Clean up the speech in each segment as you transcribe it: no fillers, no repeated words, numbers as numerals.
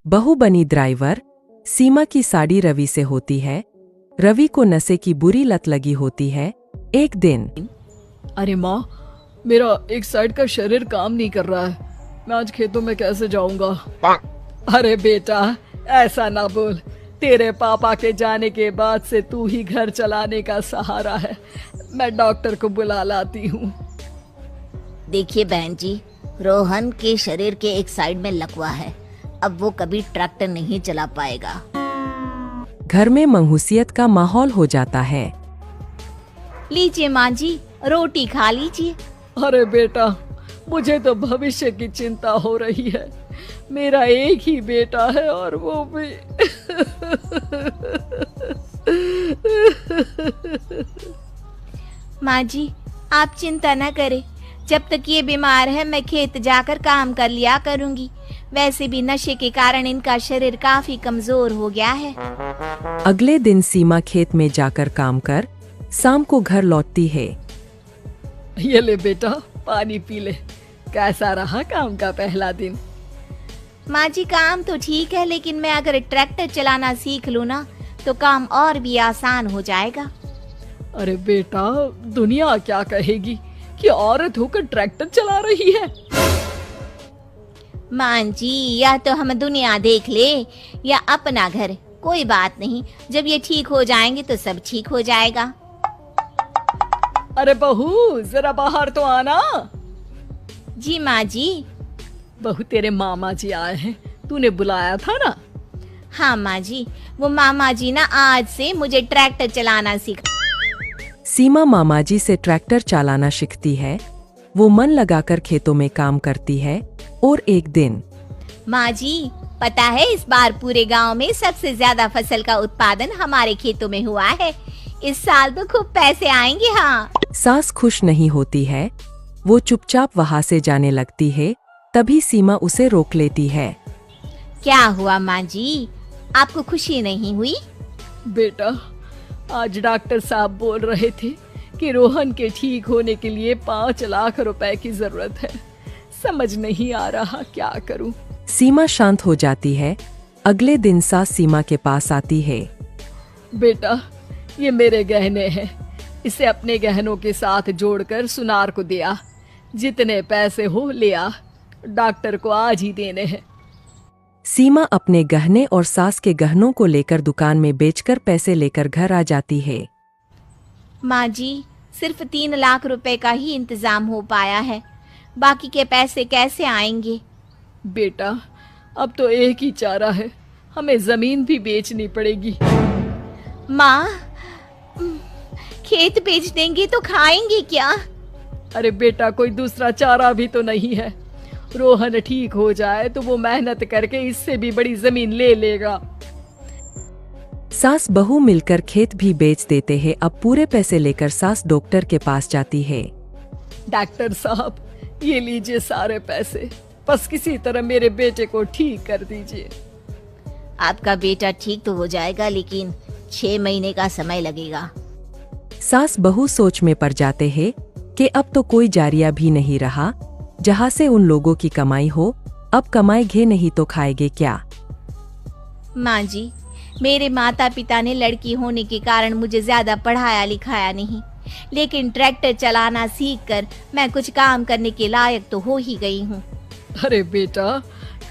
बहू बनी ड्राइवर। सीमा की साड़ी रवि से होती है। रवि को नशे की बुरी लत लगी होती है। एक दिन अरे माँ, मेरा एक साइड का शरीर काम नहीं कर रहा है। मैं आज खेतों में कैसे जाऊंगा? अरे बेटा, ऐसा ना बोल। तेरे पापा के जाने के बाद से तू ही घर चलाने का सहारा है। मैं डॉक्टर को बुला लाती हूँ। देखिए बहन जी, रोहन के शरीर के एक साइड में लकवा है। अब वो कभी ट्रैक्टर नहीं चला पाएगा। घर में मंहूसियत का माहौल हो जाता है। लीजिए माँ जी, रोटी खा लीजिए। अरे बेटा, मुझे तो भविष्य की चिंता हो रही है। मेरा एक ही बेटा है और वो भी माँ जी, आप चिंता न करें। जब तक ये बीमार है मैं खेत जाकर काम कर लिया करूंगी। वैसे भी नशे के कारण इनका शरीर काफी कमजोर हो गया है। अगले दिन सीमा खेत में जाकर काम कर शाम को घर लौटती है। ये ले बेटा, पानी पी ले। कैसा रहा काम का पहला दिन? माँ जी, काम तो ठीक है, लेकिन मैं अगर ट्रैक्टर चलाना सीख लूँ ना तो काम और भी आसान हो जाएगा। अरे बेटा, दुनिया क्या कहेगी कि औरत होकर ट्रैक्टर चला रही है। माँ जी, या तो हम दुनिया देख ले या अपना घर, कोई बात नहीं। जब ये ठीक हो जाएंगे तो सब ठीक हो जाएगा। अरे बहू, जरा बाहर तो आना। जी माँ जी। बहू, तेरे मामा जी आए हैं, तूने बुलाया था ना? हाँ माँ जी, वो मामा जी ना आज से मुझे ट्रैक्टर चलाना सिखा। सीमा मामाजी से ट्रैक्टर चलाना सीखती है। वो मन लगाकर खेतों में काम करती है। और एक दिन माँ जी, पता है इस बार पूरे गांव में सबसे ज्यादा फसल का उत्पादन हमारे खेतों में हुआ है। इस साल तो खूब पैसे आएंगे। हाँ। सास खुश नहीं होती है। वो चुपचाप वहाँ से जाने लगती है। तभी सीमा उसे रोक लेती है। क्या हुआ माँ जी, आपको खुशी नहीं हुई? बेटा, आज डॉक्टर साहब बोल रहे थे कि रोहन के ठीक होने के लिए 5 लाख रुपए की जरूरत है। समझ नहीं आ रहा क्या करूं। सीमा शांत हो जाती है। अगले दिन सास सीमा के पास आती है। बेटा, ये मेरे गहने हैं। इसे अपने गहनों के साथ जोड़कर सुनार को दिया। जितने पैसे हो ले आ, डॉक्टर को आज ही देने हैं। सीमा अपने गहने और सास के गहनों को लेकर दुकान में बेचकर पैसे लेकर घर आ जाती है। माँ जी, सिर्फ 3 लाख रुपए का ही इंतजाम हो पाया है। बाकी के पैसे कैसे आएंगे? बेटा, अब तो एक ही चारा है, हमें जमीन भी बेचनी पड़ेगी। माँ, खेत बेच देंगे तो खाएंगे क्या? अरे बेटा, कोई दूसरा चारा भी तो नहीं है। रोहन ठीक हो जाए तो वो मेहनत करके इससे भी बड़ी जमीन ले लेगा। सास बहू मिलकर खेत भी बेच देते हैं। अब पूरे पैसे लेकर सास डॉक्टर के पास जाती है। डॉक्टर साहब, ये लीजिए सारे पैसे। बस किसी तरह मेरे बेटे को ठीक कर दीजिए। आपका बेटा ठीक तो हो जाएगा, लेकिन 6 महीने का समय लगेगा। सास बहू सोच में पड़ जाते हैं कि अब तो कोई जारिया भी नहीं रहा जहाँ से उन लोगों की कमाई हो। अब कमाएंगे नहीं तो खाएंगे क्या? माँ जी, मेरे माता पिता ने लड़की होने के कारण मुझे ज्यादा पढ़ाया लिखाया नहीं, लेकिन ट्रैक्टर चलाना सीखकर मैं कुछ काम करने के लायक तो हो ही गई हूँ। अरे बेटा,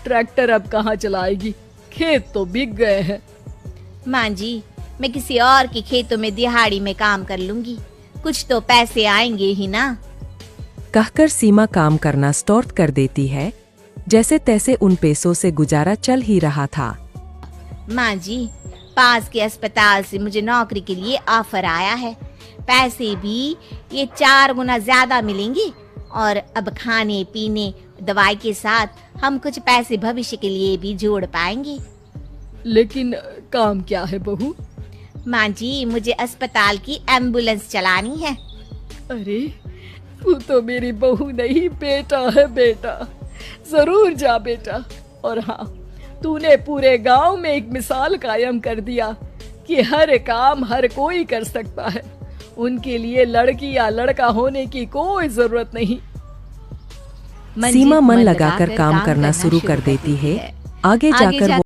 ट्रैक्टर अब कहाँ चलाएगी? खेत तो बिक गए हैं। माँ जी, मैं किसी और के खेतों में दिहाड़ी में काम कर लूंगी। कुछ तो पैसे आएंगे ही ना। कहकर सीमा काम करना स्टार्ट कर देती है। जैसे तैसे उन पैसों से गुजारा चल ही रहा था। माँ जी, पास के अस्पताल से मुझे नौकरी के लिए ऑफर आया है। पैसे भी ये 4 गुना ज्यादा मिलेंगे और अब खाने पीने दवाई के साथ हम कुछ पैसे भविष्य के लिए भी जोड़ पाएंगे। लेकिन काम क्या है बहू? माँ जी, मुझे अस्पताल की एम्बुलेंस चलानी है। अरे, तू तो मेरी बहू नहीं, बेटा है। बेटा, जरूर जा बेटा। और हाँ, तूने पूरे गांव में एक मिसाल कायम कर दिया कि हर काम हर कोई कर सकता है। उनके लिए लड़की या लड़का होने की कोई जरूरत नहीं। सीमा मन लगाकर काम करना शुरू कर देती है। आगे जाकर वो